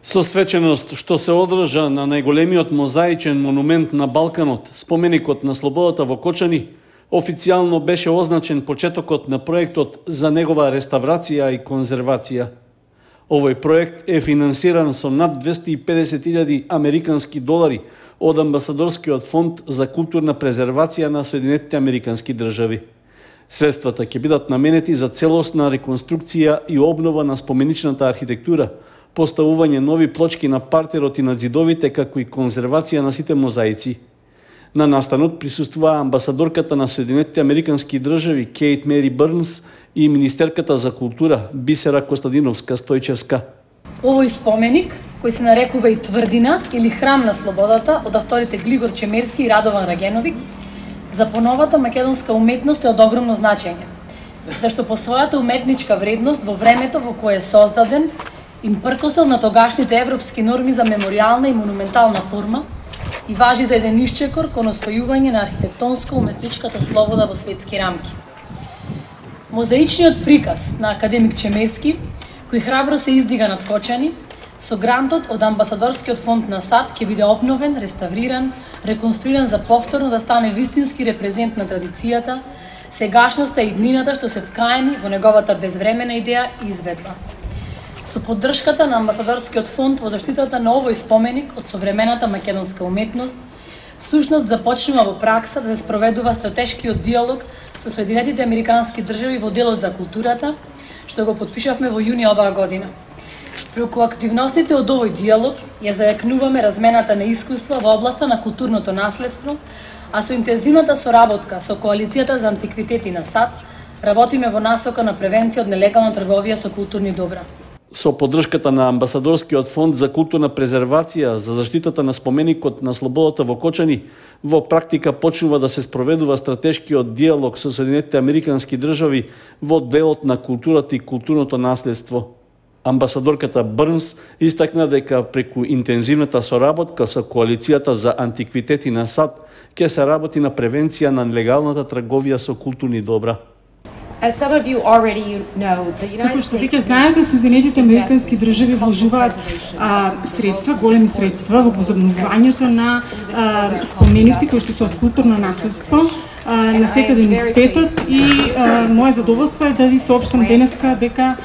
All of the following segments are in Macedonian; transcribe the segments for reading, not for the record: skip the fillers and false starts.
Со свеченост што се одржа на најголемиот мозаичен монумент на Балканот, споменикот на слободата во Кочани, официјално беше означен почетокот на проектот за негова реставрација и конзервација. Овој проект е финансиран со над 250.000 американски долари од Амбасадорскиот фонд за културна презервација на Соединетите Американски држави. Средствата ќе бидат наменети за целосна реконструкција и обнова на споменичната архитектура, поставување нови плочки на партерот и на зидовите, како и конзервација на сите мозаици. На настанот присуствуваа амбасадорката на Соединетите Американски држави Кейт Мери Бърнс и министерката за култура Бисера Костадиновска-Стојчевска. Овој споменик, кој се нарекува и Тврдина или Храм на слободата од авторите Глигор Чемерски и Радован Рагеновиќ, за поновата македонска уметност е од огромно значење, зашто по својата уметничка вредност во времето во кое е создаден, им пркосел на тогашните европски норми за мемориална и монументална форма и важи за еден исчекор кон освојување на архитектонско-уметничката слобода во светски рамки. Мозаичниот приказ на академик Чемерски, кој храбро се издига над Кочани, со грантот од Амбасадорскиот фонд на САД ќе биде обновен, реставриран, реконструиран за повторно да стане вистински репрезент на традицијата, сегашноста и иднината што се вкаени во неговата безвремена идеја и изведба. Со поддршката на Амбасадорскиот фонд во заштитата на овој споменик од современата македонска уметност, всушност започнува во пракса да се спроведува стратешкиот диалог со Соединетите Американски држави во делот за културата, што го потпишавме во јуни оваа година. Преку активностите од овој диалог ја зајакнуваме размената на искуства во областа на културното наследство, а со интензивната соработка со Коалицијата за антиквитети на САД работиме во насока на превенција од нелегална трговија со културни добра. Со поддршката на Амбасадорскиот фонд за културна презервација за заштитата на споменикот на слободата во Кочани, во практика почнува да се спроведува стратешкиот диалог со Соединетите Американски држави во делот на културата и културното наследство. Амбасадорката Бърнс истакна дека преку интензивната соработка со Коалицијата за антиквитети на САД ќе се работи на превенција на нелегалната трговија со културни добра. Како што веќе знаете, Соединетите Американски држави вложуваат средства, големи средства во возобновувањето на споменици кои што се од културно наследство на секаде низ светот и моје задоволство е да ви соопштам денеска дека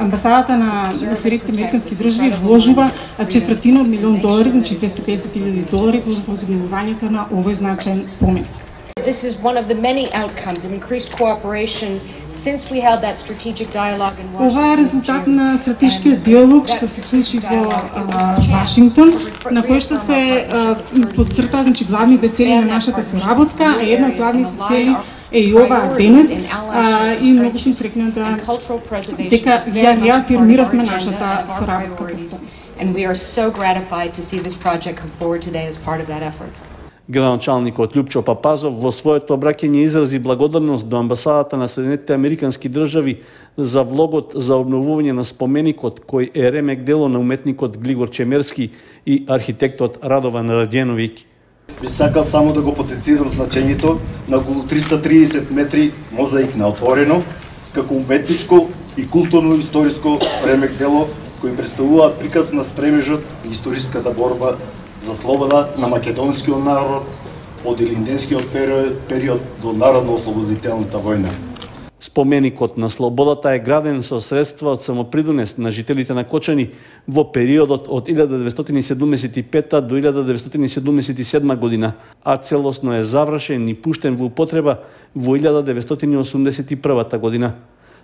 амбасадата на Соединетите Американски држави вложува $250 милион, значи $250.000 во возобновувањето на овој значаен споменик. This is one of the many outcomes of increased cooperation since we held that strategic dialogue in Washington. Ова е резултат на стратешкиот диалог што се случи во Вашингтон, на кој што се подцрта значи главните цели на нашата соработка, а една од главните цели е и ова денес и многу сум среќна дека ја реафирмиравме нашата соработка. And we are so gratified to see this project come forward today as part of that effort. Градоначалникот Љупчо Папазов во своето обраќање изрази благодарност до амбасадата на Соединетите Американски држави за влогот за обновување на споменикот кој е ремек дело на уметникот Глигор Чемерски и архитектот Радован Рагеновиќ. Би сакал само да го потенцирам значењето на околу 330 метри мозаик на отворено, како уметничко и културно-историско ремек дело кои представуваат приказ на стремежот и историската борба за слобода на македонскиот народ од илинденскиот период до народно-ослободителната војна. Споменикот на слободата е граден со средства од самопридонес на жителите на Кочани во периодот од 1975 до 1977 година, а целосно е завршен и пуштен во употреба во 1981 година.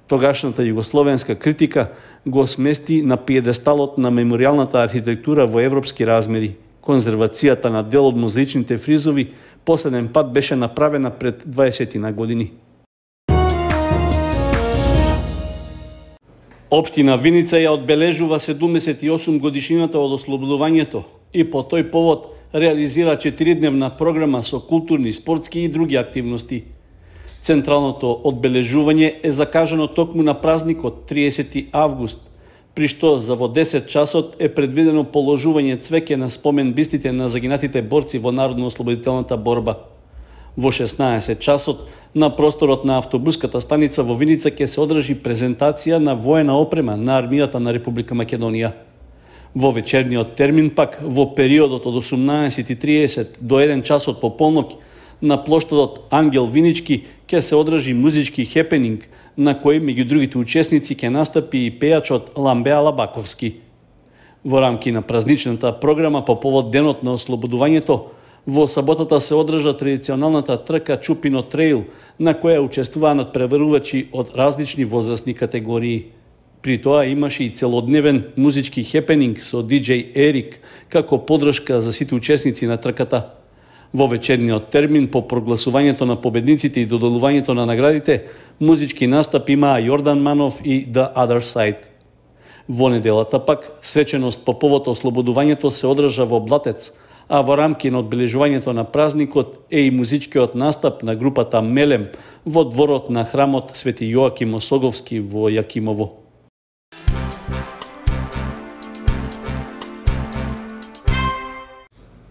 Тогашната југословенска критика го смести на пиедесталот на мемориалната архитектура во европски размери. Конзервацијата на дел од мозаичните фризови последен пат беше направена пред 20 години. Општина Виница ја одбележува 78 годишнината од ослободувањето и по тој повод реализира 4-дневна програма со културни, спортски и други активности. Централното одбележување е закажано токму на празникот 30 август, при што за во 10 часот е предвидено положување цвеќе на спомен бистите на загинатите борци во народно-ослободителната борба. Во 16 часот на просторот на автобуската станица во Виница ќе се одржи презентација на воена опрема на армијата на Република Македонија. Во вечерниот термин пак, во периодот од 18:30 до 1 часот по полноќ, на плоштадот Ангел Винички ќе се одржи музички хепенинг, на кој меѓу другите учесници ќе настапи и пејачот Ламбеа Лабаковски. Во рамки на празничната програма по повод денот на ослободувањето, во саботата се одржа традиционалната трка Чупино трейл, на која учествуваа надпреварувачи од различни возрастни категории. При тоа имаше и целодневен музички хепенинг со диџеј Ерик како поддршка за сите учесници на трката. Во вечерниот термин по прогласувањето на победниците и доделувањето на наградите, музички настап имаа Јордан Манов и The Other Side. Во неделата пак, свеченост по повод ослободувањето се одржа во Блатец, а во рамки на одбележувањето на празникот е и музичкиот настап на групата Мелем во дворот на храмот Свети Јоаким Осоговски во Јакимово.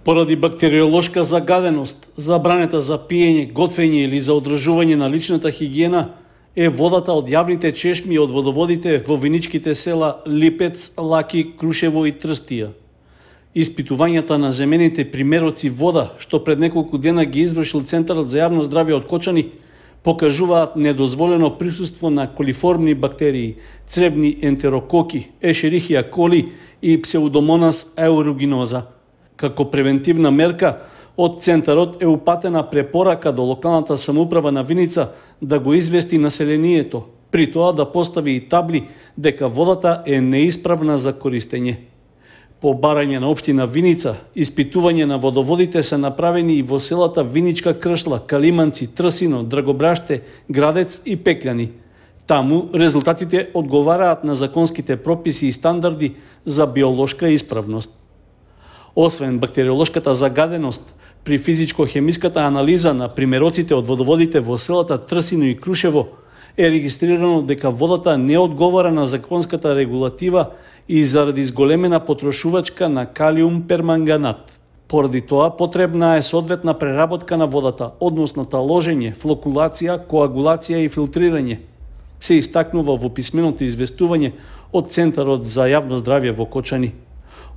Поради бактериолошка загаденост, забранета за пиење, готвење или за одржување на личната хигиена е водата од јавните чешми и од водоводите во виничките села Липец, Лаки, Крушево и Трстија. Испитувањата на земените примероци вода, што пред неколку дена ги извршил Центарот за јавно здравје од Кочани, покажуваат недозволено присуство на колиформни бактерии, цревни ентерококи, Ешерихија коли и Псеудомонас аерuginosa. Како превентивна мерка, од Центарот е упатена препорака до локалната самоуправа на Виница да го извести населението, при тоа да постави и табли дека водата е неисправна за користење. По барање на општина Виница, испитување на водоводите се направени и во селата Виничка Кршла, Калиманци, Трсино, Драгобраште, Градец и Пекљани. Таму резултатите одговараат на законските прописи и стандарди за биолошка исправност. Освен бактериолошката загаденост, при физичко-хемиската анализа на примероците од водоводите во селата Трсино и Крушево е регистрирано дека водата не одговара на законската регулатива и заради зголемена потрошувачка на калиум перманганат. Поради тоа потребна е соодветна преработка на водата, односно таложење, флокулација, коагулација и филтрирање. Се истакнува во писменото известување од Центарот за јавно здравје во Кочани.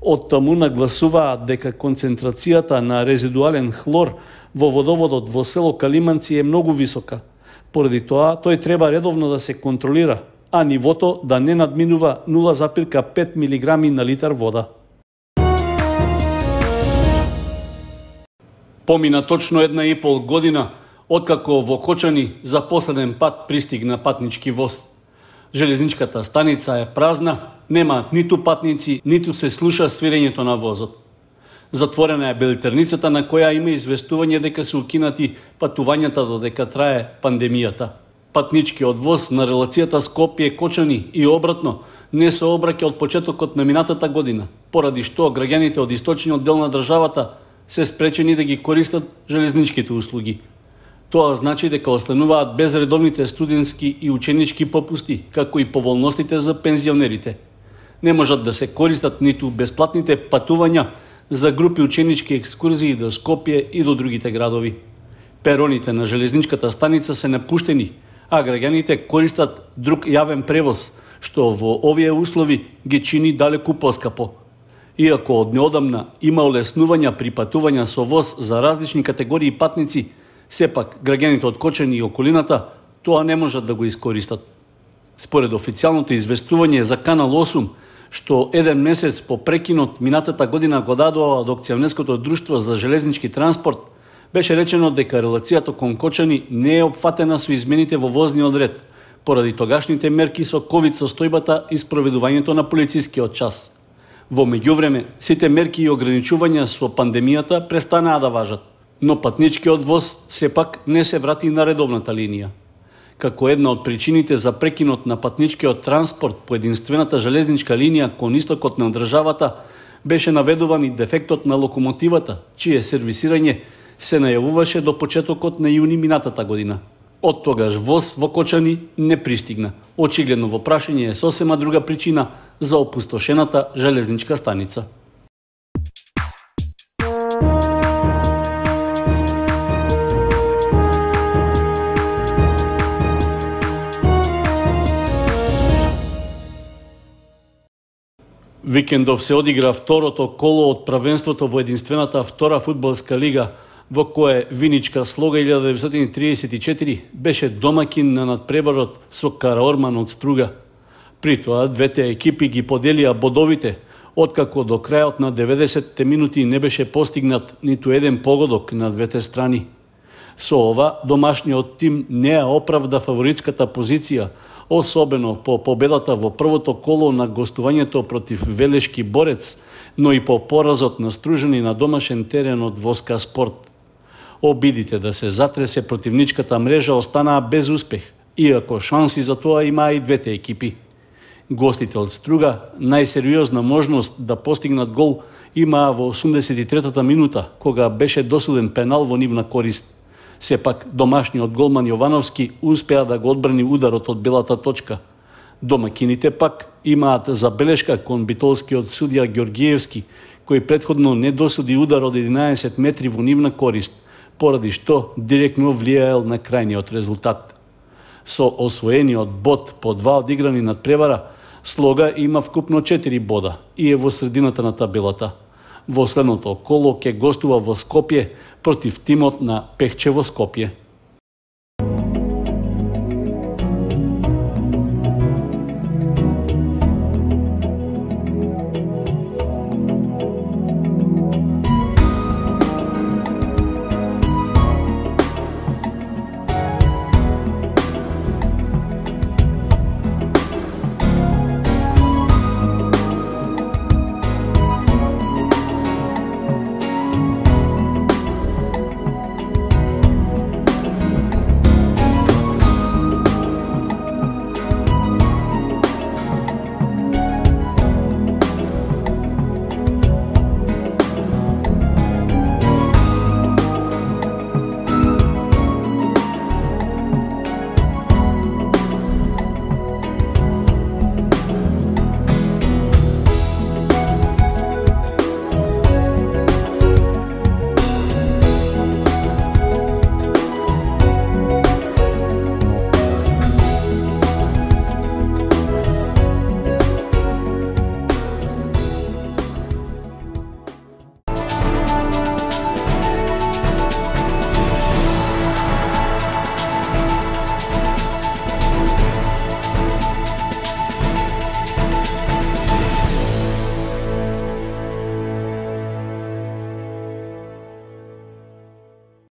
Од таму нагласуваат дека концентрацијата на резидуален хлор во водоводот во село Калиманци е многу висока. Поради тоа, тој треба редовно да се контролира, а нивото да не надминува 0,5 мг на литар вода. Помина точно 1,5 година откако во Кочани за последен пат пристигна патнички воз. Железничката станица е празна, немаат ниту патници, ниту се слуша свирењето на возот. Затворена е билетерницата на која има известување дека се укинати патувањата додека трае пандемијата. Патничкиот воз на релацијата Скопје-Кочани и обратно не се обраќа од почетокот на минатата година, поради што граѓаните од источниот дел на државата се спречени да ги користат железничките услуги. Тоа значи дека остануваат без редовните студентски и ученички попусти, како и поволностите за пензионерите. Не можат да се користат ниту бесплатните патувања за групи ученички екскурзии до Скопје и до другите градови. Пероните на железничката станица се напуштени, а граѓаните користат друг јавен превоз, што во овие услови ги чини далеку поскапо. Иако од неодамна има олеснувања при патувања со воз за различни категории патници, сепак граѓаните од Кочани и околината тоа не можат да го искористат. Според официјалното известување за Канал 8, што еден месец по прекинот минатата година го дадоа од Акционерското друштво за железнички транспорт, беше речено дека релацијата кон Кочани не е опфатена со измените во возниот ред, поради тогашните мерки со ковид состојбата и спроведувањето на полицискиот час. Во меѓувреме, сите мерки и ограничувања со пандемијата престанаа да важат, но патничкиот воз сепак не се врати на редовната линија. Како една од причините за прекинот на патничкиот транспорт по единствената железничка линија кон истокот на државата, беше наведуван и дефектот на локомотивата, чие сервисирање се најавуваше до почетокот на јуни минатата година. Од тогаш воз во Кочани не пристигна. Очигледно во прашање е сосема друга причина за опустошената железничка станица. Викендов се одигра второто коло од правенството во единствената втора фудбалска лига, во кое Виничка Слога 1934 беше домакин на надпреварот со Караорман од Струга. При тоа двете екипи ги поделија бодовите, откако до крајот на 90 минути не беше постигнат ниту еден погодок на двете страни. Со ова, домашниот тим не ја оправда фаворитската позиција, особено по победата во првото коло на гостувањето против Велешки Борец, но и по поразот на Стружани на домашен терен од Воска Спорт. Обидите да се затресе противничката мрежа останаа без успех, иако шанси за тоа имаа и двете екипи. Гостите од Струга најсериозна можност да постигнат гол имаа во 83-та минута, кога беше досуден пенал во нивна корист. Сепак, домашниот голман Јовановски успеа да го одбрани ударот од белата точка. Домакините пак имаат забелешка кон битолскиот судија Ѓоргиевски, кој претходно не досуди удар од 11 метри во нивна корист, поради што директно влијаел на крајниот резултат. Со освоениот бод по 2 одиграни надпревара, Слога има вкупно 4 бода и е во средината на табелата. Во следното коло ќе гостува во Скопје против тимот на Пехчево Скопје.